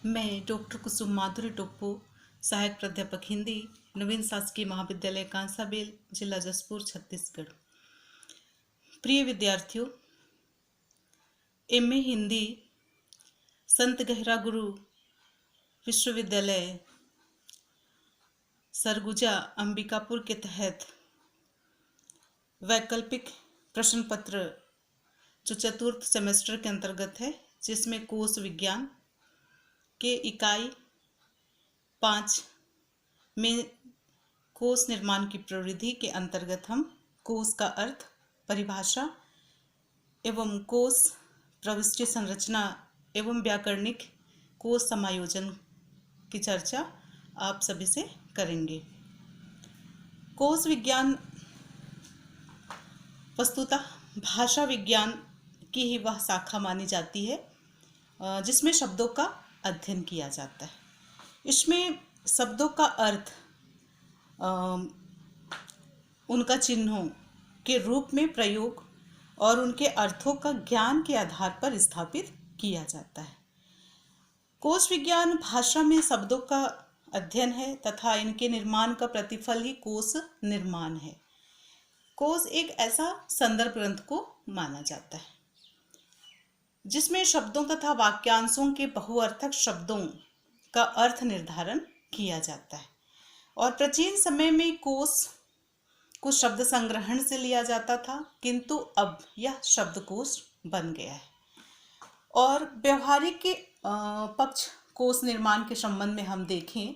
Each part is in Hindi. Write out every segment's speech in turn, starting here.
मैं डॉक्टर कुसुम माधुरी टोप्पो, सहायक प्राध्यापक हिंदी, नवीन शासकीय महाविद्यालय कांसाबेल, जिला जसपुर, छत्तीसगढ़। प्रिय विद्यार्थियों, एमए हिंदी संत गहरा गुरु विश्वविद्यालय सरगुजा अंबिकापुर के तहत वैकल्पिक प्रश्न पत्र जो चतुर्थ सेमेस्टर के अंतर्गत है, जिसमें कोश विज्ञान के इकाई 5 में कोश निर्माण की प्रविधि के अंतर्गत हम कोश का अर्थ, परिभाषा एवं कोश प्रविष्टि संरचना एवं व्याकरणिक कोश समायोजन की चर्चा आप सभी से करेंगे। कोश विज्ञान वस्तुतः भाषा विज्ञान की ही वह शाखा मानी जाती है जिसमें शब्दों का अध्ययन किया जाता है। इसमें शब्दों का अर्थ उनका चिन्हों के रूप में प्रयोग और उनके अर्थों का ज्ञान के आधार पर स्थापित किया जाता है। कोश विज्ञान भाषा में शब्दों का अध्ययन है तथा इनके निर्माण का प्रतिफल ही कोश निर्माण है। कोश एक ऐसा संदर्भ ग्रंथ को माना जाता है जिसमें शब्दों तथा वाक्यांशों के बहुअर्थक शब्दों का अर्थ निर्धारण किया जाता है। और प्राचीन समय में कोश कुछ शब्द संग्रहण से लिया जाता था, किंतु अब यह शब्दकोश बन गया है। और व्यवहारिक के पक्ष कोश निर्माण के संबंध में हम देखें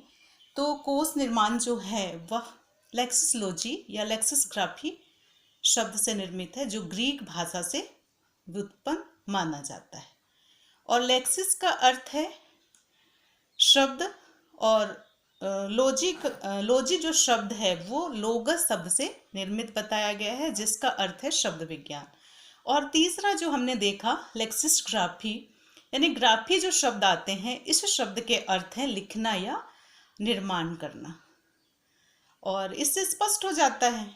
तो कोश निर्माण जो है वह लेक्सिसलॉजी या लेक्सिसग्राफी शब्द से निर्मित है, जो ग्रीक भाषा से व्युत्पन्न माना जाता है। और लेक्सिस का अर्थ है शब्द, और लॉजी जो शब्द है वो लोगस शब्द से निर्मित बताया गया है, जिसका अर्थ है शब्द विज्ञान। और तीसरा जो हमने देखा लेक्सिसग्राफी, यानी ग्राफी जो शब्द आते हैं, इस शब्द के अर्थ है लिखना या निर्माण करना। और इससे स्पष्ट हो जाता है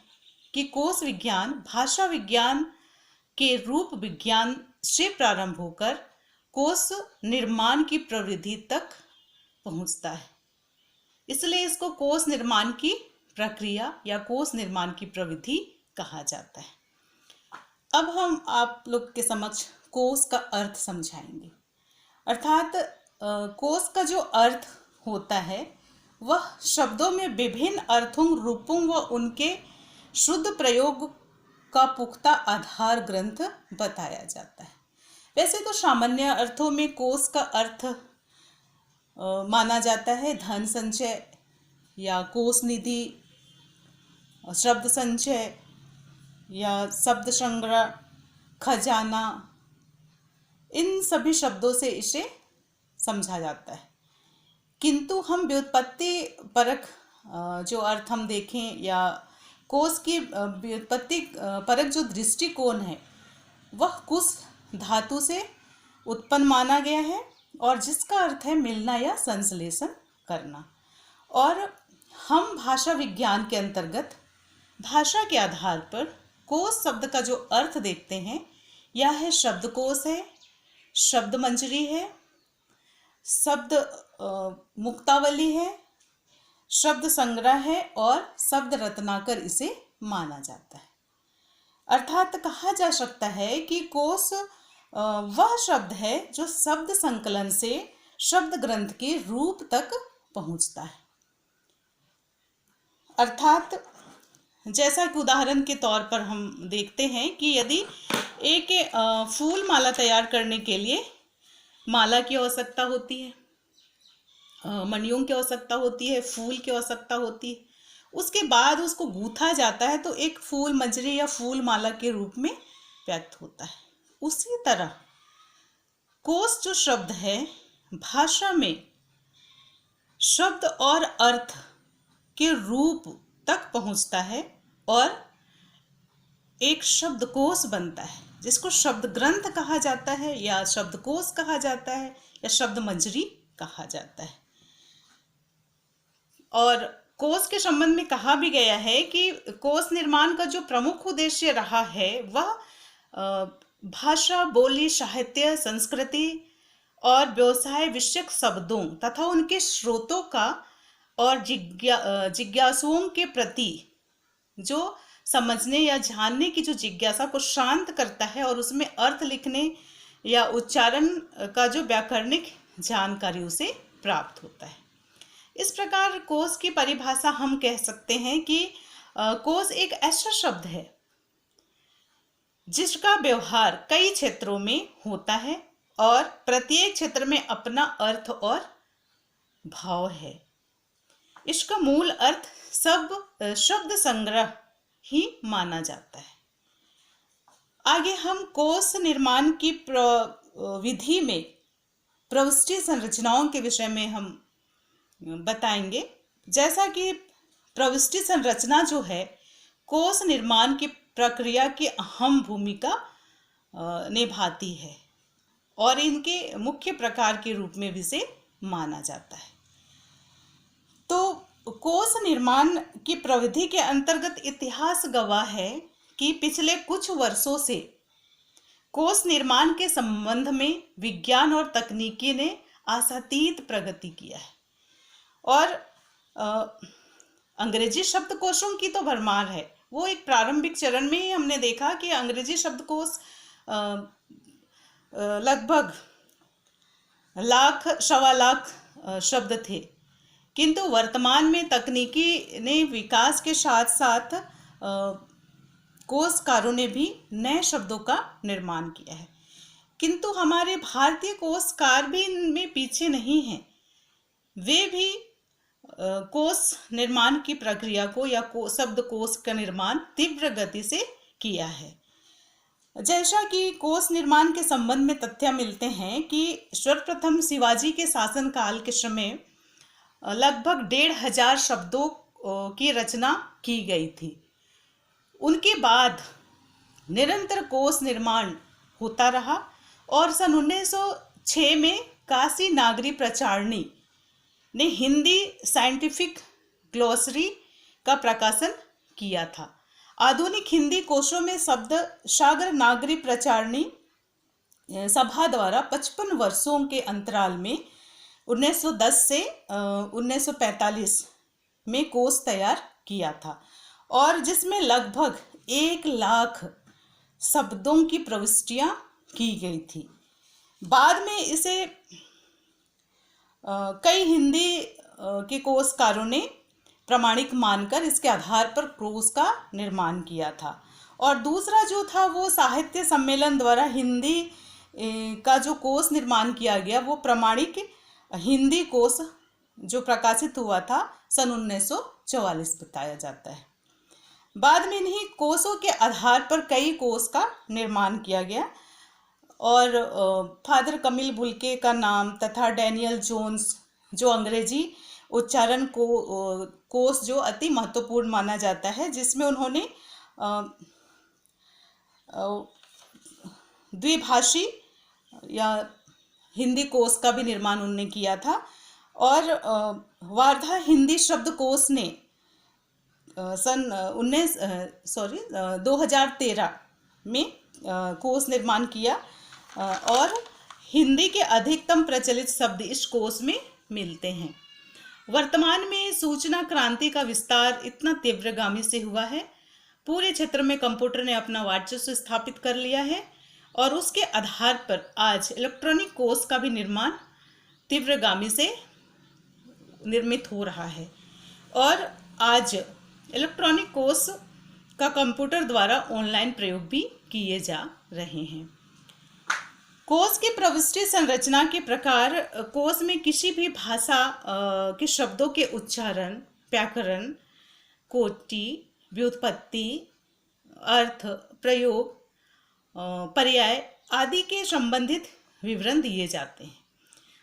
कि कोश विज्ञान भाषा विज्ञान के रूप विज्ञान से प्रारंभ होकर कोश निर्माण की प्रविधि तक पहुंचता है। इसलिए इसको कोश निर्माण की प्रक्रिया या कोश निर्माण की प्रविधि कहा जाता है। अब हम आप लोग के समक्ष कोश का अर्थ समझाएंगे। अर्थात कोश का जो अर्थ होता है वह शब्दों में विभिन्न अर्थों, रूपों व उनके शुद्ध प्रयोग का पुख्ता आधार ग्रंथ बताया जाता है। वैसे तो सामान्य अर्थों में कोश का अर्थ माना जाता है धन संचय या कोश निधि, शब्द संचय या शब्द संग्रह, खजाना, इन सभी शब्दों से इसे समझा जाता है। किंतु हम व्युत्पत्ति परक जो अर्थ हम देखें या कोश की व्युत्पत्ति परक जो दृष्टिकोण है वह कुश धातु से उत्पन्न माना गया है, और जिसका अर्थ है मिलना या संश्लेषण करना। और हम भाषा विज्ञान के अंतर्गत भाषा के आधार पर कोश शब्द का जो अर्थ देखते हैं, यह है शब्दकोश है, शब्द मंजरी है, शब्द मुक्तावली है, शब्द संग्रह है और शब्द रत्नाकर इसे माना जाता है। अर्थात कहा जा सकता है कि कोश वह शब्द है जो शब्द संकलन से शब्द ग्रंथ के रूप तक पहुंचता है। अर्थात जैसा कि उदाहरण के तौर पर हम देखते हैं कि यदि एक फूल माला तैयार करने के लिए माला की आवश्यकता होती है, मणियों की आवश्यकता होती है, फूल की आवश्यकता होती है, उसके बाद उसको गूंथा जाता है तो एक फूल मंजरी या फूल माला के रूप में व्यक्त होता है। उसी तरह कोश जो शब्द है भाषा में शब्द और अर्थ के रूप तक पहुंचता है और एक शब्दकोश बनता है, जिसको शब्द ग्रंथ कहा जाता है या शब्दकोश कहा जाता है या शब्द मंजरी कहा जाता है। और कोश के संबंध में कहा भी गया है कि कोश निर्माण का जो प्रमुख उद्देश्य रहा है वह भाषा, बोली, साहित्य, संस्कृति और व्यवसाय विषयक शब्दों तथा उनके स्रोतों का और जिज्ञासुओं के प्रति जो समझने या जानने की जो जिज्ञासा को शांत करता है और उसमें अर्थ लिखने या उच्चारण का जो व्याकरणिक जानकारी उसे प्राप्त होता है। इस प्रकार कोश की परिभाषा हम कह सकते हैं कि कोश एक ऐसा शब्द है जिसका व्यवहार कई क्षेत्रों में होता है और प्रत्येक क्षेत्र में अपना अर्थ और भाव है। इसका मूल अर्थ सब शब्द संग्रह ही माना जाता है। आगे हम कोश निर्माण की विधि में प्रविष्टि संरचनाओं के विषय में हम बताएंगे। जैसा कि प्रविष्टि संरचना जो है कोश निर्माण की प्रक्रिया की अहम भूमिका निभाती है और इनके मुख्य प्रकार के रूप में भी इसे माना जाता है। तो कोश निर्माण की प्रविधि के अंतर्गत इतिहास गवाह है कि पिछले कुछ वर्षों से कोश निर्माण के संबंध में विज्ञान और तकनीकी ने आशातीत प्रगति किया है और अंग्रेजी शब्दकोशों की तो भरमार है। वो एक प्रारंभिक चरण में ही हमने देखा कि अंग्रेजी शब्दकोश लगभग लाख सवा लाख शब्द थे, किंतु वर्तमान में तकनीकी ने विकास के साथ साथ कोशकारों ने भी नए शब्दों का निर्माण किया है। किंतु हमारे भारतीय कोशकार भी इनमें पीछे नहीं हैं। वे भी कोश निर्माण की प्रक्रिया को या शब्दकोश का निर्माण तीव्र गति से किया है। जैसा कि कोश निर्माण के संबंध में तथ्य मिलते हैं कि सर्वप्रथम शिवाजी के शासनकाल के समय लगभग 1500 शब्दों की रचना की गई थी। उनके बाद निरंतर कोश निर्माण होता रहा और सन 1906 में काशी नागरी प्रचारणी ने हिंदी साइंटिफिक ग्लोसरी का प्रकाशन किया था। आधुनिक हिंदी कोशों में शब्द सागर नागरी प्रचारणी सभा द्वारा 55 वर्षों के अंतराल में 1910 से 1945 में कोश तैयार किया था और जिसमें लगभग 1 लाख शब्दों की प्रविष्टियां की गई थी। बाद में इसे कई हिंदी के कोशकारों ने प्रमाणिक मानकर इसके आधार पर कोश का निर्माण किया था। और दूसरा जो था वो साहित्य सम्मेलन द्वारा हिंदी का जो कोश निर्माण किया गया वो प्रमाणिक हिंदी कोश जो प्रकाशित हुआ था सन 1944 बताया जाता है। बाद में इन्हीं कोशों के आधार पर कई कोश का निर्माण किया गया और फादर कमिल बुल्के का नाम तथा डैनियल जोन्स जो अंग्रेजी उच्चारण को कोश जो अति महत्वपूर्ण माना जाता है, जिसमें उन्होंने द्विभाषी या हिंदी कोश का भी निर्माण उन्होंने किया था। और वार्धा हिंदी शब्दकोश ने सन 2013 में कोश निर्माण किया और हिंदी के अधिकतम प्रचलित शब्द इस कोश में मिलते हैं। वर्तमान में सूचना क्रांति का विस्तार इतना तीव्रगामी से हुआ है, पूरे क्षेत्र में कंप्यूटर ने अपना वर्चस्व स्थापित कर लिया है और उसके आधार पर आज इलेक्ट्रॉनिक कोश का भी निर्माण तीव्रगामी से निर्मित हो रहा है और आज इलेक्ट्रॉनिक कोश का कंप्यूटर द्वारा ऑनलाइन प्रयोग भी किए जा रहे हैं। कोश की प्रविष्टि संरचना के प्रकार कोश में किसी भी भाषा के शब्दों के उच्चारण, व्याकरण, कोटि, व्युत्पत्ति, अर्थ, प्रयोग, पर्याय आदि के संबंधित विवरण दिए जाते हैं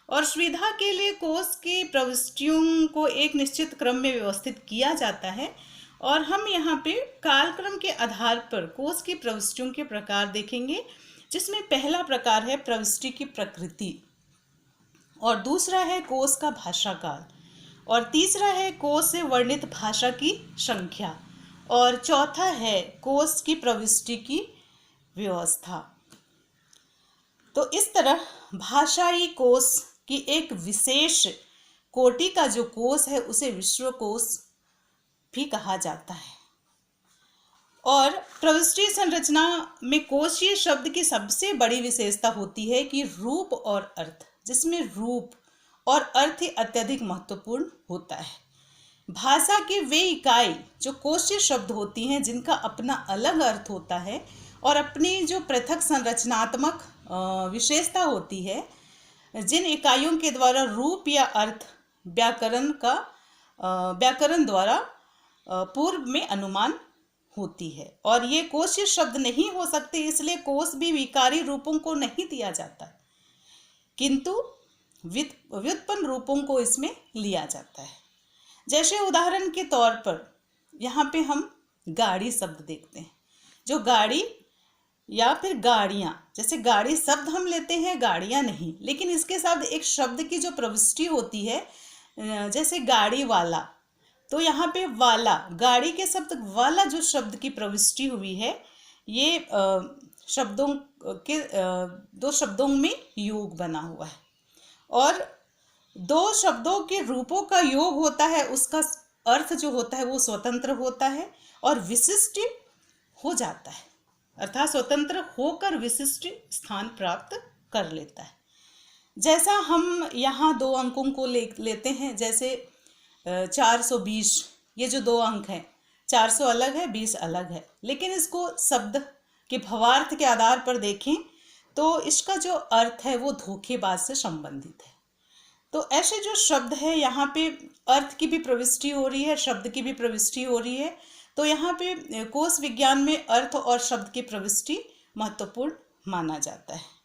और सुविधा के लिए कोश की प्रविष्टियों को एक निश्चित क्रम में व्यवस्थित किया जाता है और हम यहाँ पे कालक्रम के आधार पर कोश की प्रविष्टियों के प्रकार देखेंगे, जिसमें पहला प्रकार है प्रविष्टि की प्रकृति और दूसरा है कोश का भाषा काल और तीसरा है कोश से वर्णित भाषा की संख्या और चौथा है कोश की प्रविष्टि की व्यवस्था। तो इस तरह भाषाई कोश की एक विशेष कोटि का जो कोश है उसे विश्वकोश भी कहा जाता है। और प्रविष्टि संरचना में कोशीय शब्द की सबसे बड़ी विशेषता होती है कि रूप और अर्थ, जिसमें रूप और अर्थ ही अत्यधिक महत्वपूर्ण होता है। भाषा की वे इकाई जो कोशीय शब्द होती हैं जिनका अपना अलग अर्थ होता है और अपनी जो पृथक संरचनात्मक विशेषता होती है, जिन इकाइयों के द्वारा रूप या अर्थ व्याकरण द्वारा पूर्व में अनुमान होती है। और ये कोशीय शब्द नहीं हो सकते, इसलिए कोश भी विकारी रूपों को नहीं दिया जाता, किंतु व्युत्पन्न रूपों को इसमें लिया जाता है। जैसे उदाहरण के तौर पर यहाँ पे हम गाड़ी शब्द देखते हैं। जो गाड़ी या फिर गाड़ियाँ, जैसे गाड़ी शब्द हम लेते हैं, गाड़ियाँ नहीं, लेकिन इसके साथ एक शब्द की जो प्रविष्टि होती है, जैसे गाड़ी वाला, तो यहाँ पे वाला, गाड़ी के शब्द वाला जो शब्द की प्रविष्टि हुई है, ये शब्दों के दो शब्दों में योग बना हुआ है और दो शब्दों के रूपों का योग होता है। उसका अर्थ जो होता है वो स्वतंत्र होता है और विशिष्ट हो जाता है, अर्थात स्वतंत्र होकर विशिष्ट स्थान प्राप्त कर लेता है। जैसा हम यहाँ दो अंकों को लेते हैं, जैसे 420, ये जो दो अंक हैं, 400 अलग है, 20 अलग है, लेकिन इसको शब्द के भावार्थ के आधार पर देखें तो इसका जो अर्थ है वो धोखेबाज से संबंधित है। तो ऐसे जो शब्द है, यहाँ पे अर्थ की भी प्रविष्टि हो रही है, शब्द की भी प्रविष्टि हो रही है। तो यहाँ पे कोश विज्ञान में अर्थ और शब्द की प्रविष्टि महत्वपूर्ण माना जाता है।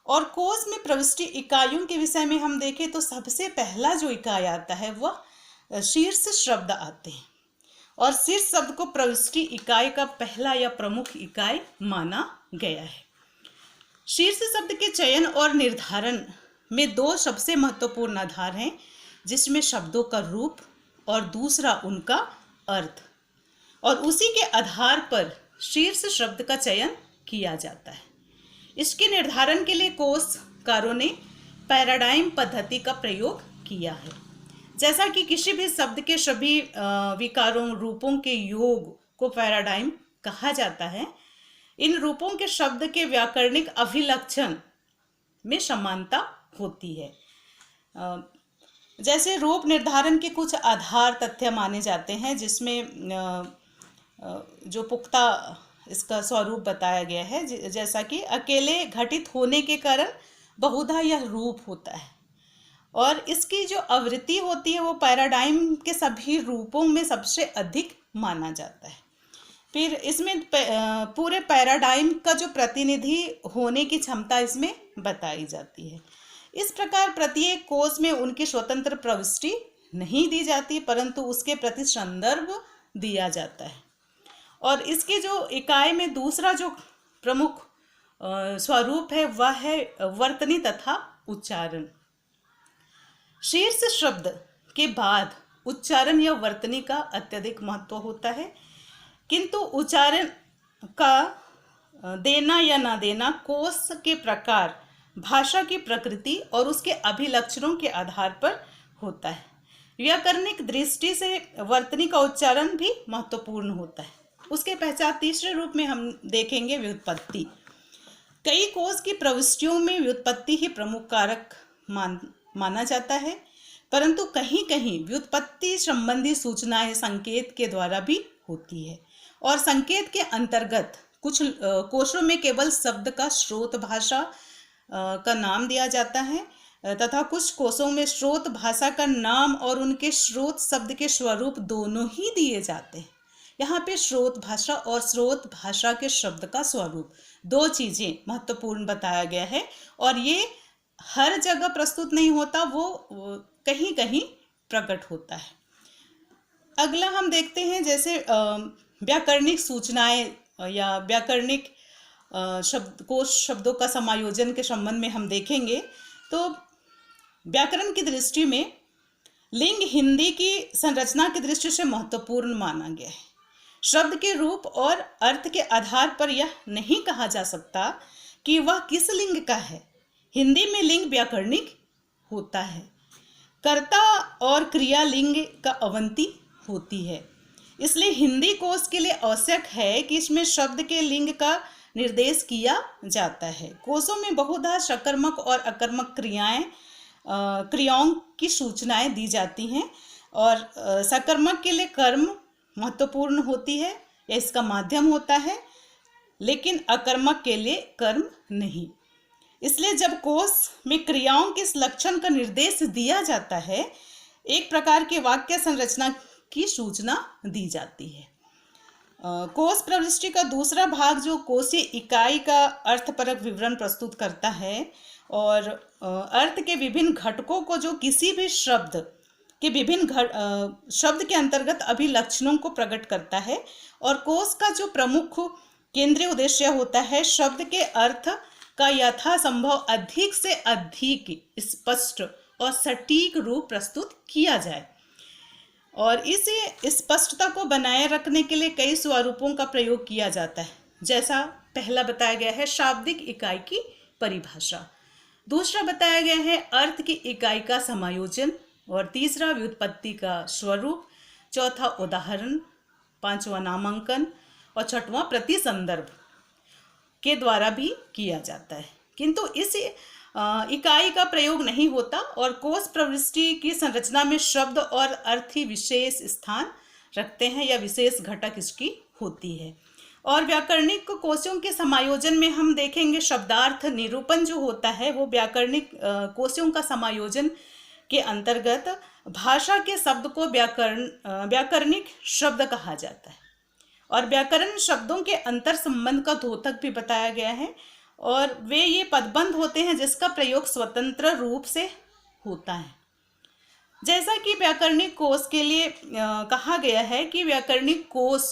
और कोश में प्रविष्टि इकाइयों के विषय में हम देखें तो सबसे पहला जो इकाई आता है वह शीर्ष शब्द आते हैं और शीर्ष शब्द को प्रविष्टि इकाई का पहला या प्रमुख इकाई माना गया है। शीर्ष शब्द के चयन और निर्धारण में दो सबसे महत्वपूर्ण आधार हैं, जिसमें शब्दों का रूप और दूसरा उनका अर्थ, और उसी के आधार पर शीर्ष शब्द का चयन किया जाता है। इसके निर्धारण के लिए कोशकारों ने पैराडाइम पद्धति का प्रयोग किया है। जैसा कि किसी भी शब्द के सभी विकारों रूपों के योग को पैराडाइम कहा जाता है, इन रूपों के शब्द के व्याकरणिक अभिलक्षण में समानता होती है। जैसे रूप निर्धारण के कुछ आधार तथ्य माने जाते हैं, जिसमें जो पुख्ता इसका स्वरूप बताया गया है, जैसा कि अकेले घटित होने के कारण बहुधा यह रूप होता है और इसकी जो आवृत्ति होती है वो पैराडाइम के सभी रूपों में सबसे अधिक माना जाता है। फिर इसमें पूरे पैराडाइम का जो प्रतिनिधि होने की क्षमता इसमें बताई जाती है। इस प्रकार प्रत्येक कोश में उनकी स्वतंत्र प्रविष्टि नहीं दी जाती, परंतु उसके प्रति संदर्भ दिया जाता है। और इसके जो इकाई में दूसरा जो प्रमुख स्वरूप है वह है वर्तनी तथा उच्चारण। शीर्ष शब्द के बाद उच्चारण या वर्तनी का अत्यधिक महत्व होता है, किंतु उच्चारण का देना या ना देना कोश के प्रकार, भाषा की प्रकृति और उसके अभिलक्षणों के आधार पर होता है। व्याकरणिक दृष्टि से वर्तनी का उच्चारण भी महत्वपूर्ण होता है। उसके पहचान तीसरे रूप में हम देखेंगे व्युत्पत्ति। कई कोश की प्रविष्टियों में व्युत्पत्ति ही प्रमुख कारक माना जाता है, परंतु कहीं कहीं व्युत्पत्ति संबंधी सूचनाएं संकेत के द्वारा भी होती है और संकेत के अंतर्गत कुछ कोशों में केवल शब्द का स्रोत भाषा का नाम दिया जाता है तथा कुछ कोशों में स्रोत भाषा का नाम और उनके स्रोत शब्द के स्वरूप दोनों ही दिए जाते हैं। यहाँ पे स्रोत भाषा और स्रोत भाषा के शब्द का स्वरूप, दो चीज़ें महत्वपूर्ण बताया गया है और ये हर जगह प्रस्तुत नहीं होता, वो कहीं कहीं प्रकट होता है। अगला हम देखते हैं जैसे व्याकरणिक सूचनाएं या व्याकरणिक शब्दकोश शब्दों का समायोजन के संबंध में हम देखेंगे तो व्याकरण की दृष्टि में लिंग हिंदी की संरचना की दृष्टि से महत्वपूर्ण माना गया है। शब्द के रूप और अर्थ के आधार पर यह नहीं कहा जा सकता कि वह किस लिंग का है, हिंदी में लिंग व्याकरणिक होता है। कर्ता और क्रिया लिंग का अवंती होती है। इसलिए हिंदी कोश के लिए आवश्यक है कि इसमें शब्द के लिंग का निर्देश किया जाता है। कोशों में बहुधा सकर्मक और अकर्मक क्रियाओं की सूचनाएं दी जाती हैं और सकर्मक के लिए कर्म महत्वपूर्ण होती है या इसका माध्यम होता है, लेकिन अकर्मक के लिए कर्म नहीं। इसलिए जब कोश में क्रियाओं के इस लक्षण का निर्देश दिया जाता है, एक प्रकार के वाक्य संरचना की सूचना दी जाती है। कोश प्रविष्टि का दूसरा भाग जो कोशीय इकाई का अर्थपरक विवरण प्रस्तुत करता है और अर्थ के विभिन्न घटकों को जो किसी भी शब्द के विभिन्न शब्द के अंतर्गत अभिलक्षणों को प्रकट करता है। और कोश का जो प्रमुख केंद्रीय उद्देश्य होता है शब्द के अर्थ का यथासंभव अधिक से अधिक स्पष्ट और सटीक रूप प्रस्तुत किया जाए। और इसे स्पष्टता को बनाए रखने के लिए कई स्वरूपों का प्रयोग किया जाता है। जैसा पहला बताया गया है शाब्दिक इकाई की परिभाषा, दूसरा बताया गया है अर्थ की इकाई का समायोजन, और तीसरा व्युत्पत्ति का स्वरूप, चौथा उदाहरण, पांचवा नामांकन और छठवां प्रतिसंदर्भ के द्वारा भी किया जाता है। किंतु इस इकाई का प्रयोग नहीं होता और कोश प्रविष्टि की संरचना में शब्द और अर्थ ही विशेष स्थान रखते हैं या विशेष घटक इसकी होती है। और व्याकरणिक कोशों के समायोजन में हम देखेंगे शब्दार्थ निरूपण जो होता है वो व्याकरणिक कोशों का समायोजन के अंतर्गत भाषा के शब्द को व्याकरणिक शब्द कहा जाता है। और व्याकरण शब्दों के अंतर संबंध का द्योतक भी बताया गया है और वे ये पदबंध होते हैं जिसका प्रयोग स्वतंत्र रूप से होता है। जैसा कि व्याकरणिक कोश के लिए कहा गया है कि व्याकरणिक कोश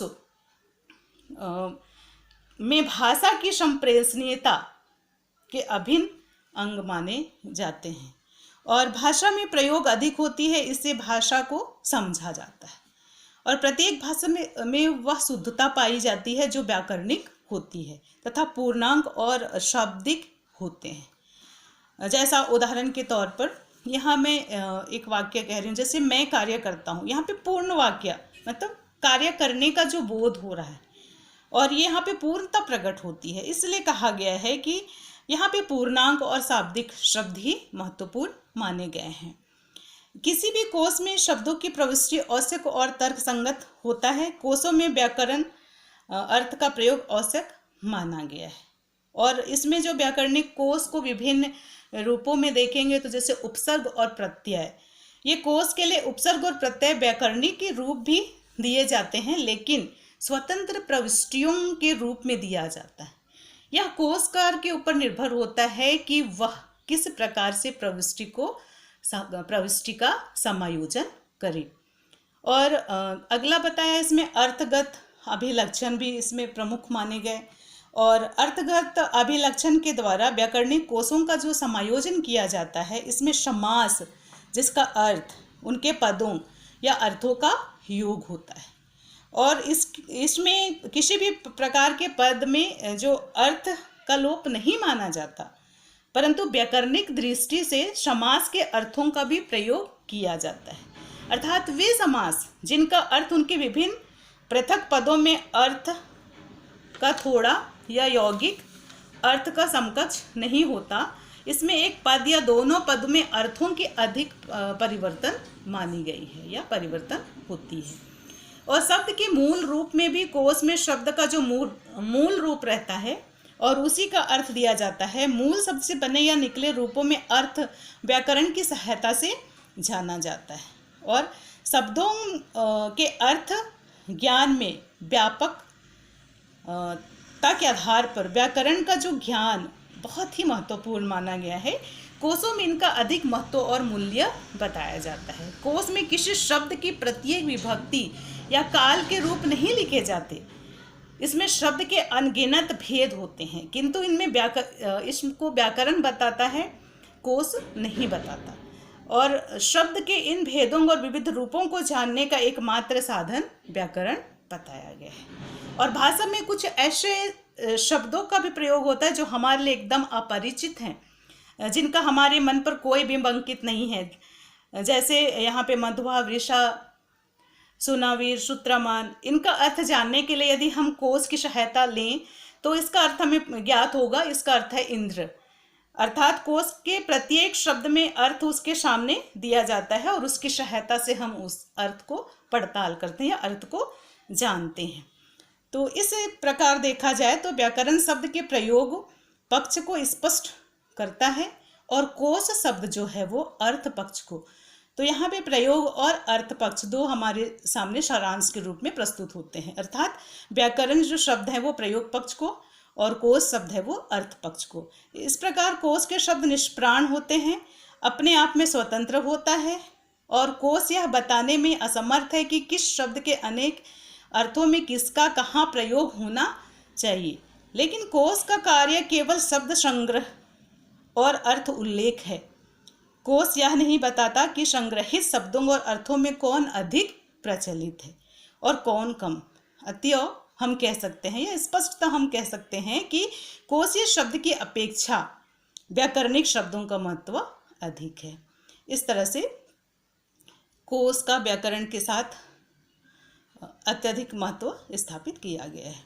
में भाषा की संप्रेषणीयता के अभिन्न अंग माने जाते हैं और भाषा में प्रयोग अधिक होती है, इससे भाषा को समझा जाता है और प्रत्येक भाषा में वह शुद्धता पाई जाती है जो व्याकरणिक होती है तथा पूर्णांक और शाब्दिक होते हैं। जैसा उदाहरण के तौर पर यहाँ मैं एक वाक्य कह रही हूँ, जैसे मैं कार्य करता हूँ, यहाँ पे पूर्ण वाक्य मतलब कार्य करने का जो बोध हो रहा है और ये यहाँ पे पूर्णता प्रकट होती है, इसलिए कहा गया है कि यहाँ पे पूर्णांक और शाब्दिक शब्द ही महत्वपूर्ण माने गए हैं। किसी भी कोश में शब्दों की प्रविष्टि आवश्यक और तर्क संगत होता है। कोशों में व्याकरण अर्थ का प्रयोग आवश्यक माना गया है और इसमें जो व्याकरणिक कोश को विभिन्न रूपों में देखेंगे तो जैसे उपसर्ग और प्रत्यय, ये कोश के लिए उपसर्ग और प्रत्यय व्याकरणिक के रूप भी दिए जाते हैं लेकिन स्वतंत्र प्रविष्टियों के रूप में दिया जाता है। यह कोशकार के ऊपर निर्भर होता है कि वह किस प्रकार से प्रविष्टि का समायोजन करे। और अगला बताया इसमें अर्थगत अभिलक्षण भी इसमें प्रमुख माने गए और अर्थगत अभिलक्षण के द्वारा व्याकरणिक कोशों का जो समायोजन किया जाता है इसमें समास जिसका अर्थ उनके पदों या अर्थों का योग होता है और इसमें किसी भी प्रकार के पद में जो अर्थ का लोप नहीं माना जाता, परंतु व्याकरणिक दृष्टि से समास के अर्थों का भी प्रयोग किया जाता है। अर्थात वे समास जिनका अर्थ उनके विभिन्न पृथक पदों में अर्थ का थोड़ा या यौगिक अर्थ का समकक्ष नहीं होता, इसमें एक पद या दोनों पद में अर्थों की अधिक परिवर्तन मानी गई है या परिवर्तन होती है। और शब्द के मूल रूप में भी कोश में शब्द का जो मूल रूप रहता है और उसी का अर्थ दिया जाता है। मूल शब्द से बने या निकले रूपों में अर्थ व्याकरण की सहायता से जाना जाता है और शब्दों के अर्थ ज्ञान में व्यापकता के आधार पर व्याकरण का जो ज्ञान बहुत ही महत्वपूर्ण माना गया है। कोशों में इनका अधिक महत्व और मूल्य बताया जाता है। कोश में किसी शब्द की प्रत्येक विभक्ति या काल के रूप नहीं लिखे जाते, इसमें शब्द के अनगिनत भेद होते हैं, किंतु इनमें इसको व्याकरण बताता है, कोश नहीं बताता। और शब्द के इन भेदों और विविध रूपों को जानने का एकमात्र साधन व्याकरण बताया गया है। और भाषा में कुछ ऐसे शब्दों का भी प्रयोग होता है जो हमारे लिए एकदम अपरिचित हैं, जिनका हमारे मन पर कोई बिंब अंकित नहीं है। जैसे यहाँ पे मध्वा, वृषा, सुनावीर, शुत्रमान, इनका अर्थ जानने के लिए यदि हम कोश की सहायता लें तो इसका अर्थ हमें ज्ञात होगा। इसका अर्थ है इंद्र। अर्थात कोश के प्रत्येक शब्द में अर्थ उसके सामने दिया जाता है और उसकी सहायता से हम उस अर्थ को पड़ताल करते हैं या अर्थ को जानते हैं। तो इस प्रकार देखा जाए तो व्याकरण शब्द के प्रयोग पक्ष को स्पष्ट करता है और कोश शब्द जो है वो अर्थ पक्ष को। तो यहाँ पे प्रयोग और अर्थ पक्ष दो हमारे सामने सारांश के रूप में प्रस्तुत होते हैं। अर्थात व्याकरण जो शब्द है वो प्रयोग पक्ष को और कोश शब्द है वो अर्थ पक्ष को। इस प्रकार कोश के शब्द निष्प्राण होते हैं, अपने आप में स्वतंत्र होता है और कोश यह बताने में असमर्थ है कि किस शब्द के अनेक अर्थों में किसका कहाँ प्रयोग होना चाहिए। लेकिन कोश का कार्य केवल शब्द संग्रह और अर्थ उल्लेख है। कोश यह नहीं बताता कि संग्रहित शब्दों और अर्थों में कौन अधिक प्रचलित है और कौन कम। अतएव हम कह सकते हैं या स्पष्टतः हम कह सकते हैं कि कोशीय शब्द की अपेक्षा व्याकरणिक शब्दों का महत्व अधिक है। इस तरह से कोश का व्याकरण के साथ अत्यधिक महत्व स्थापित किया गया है।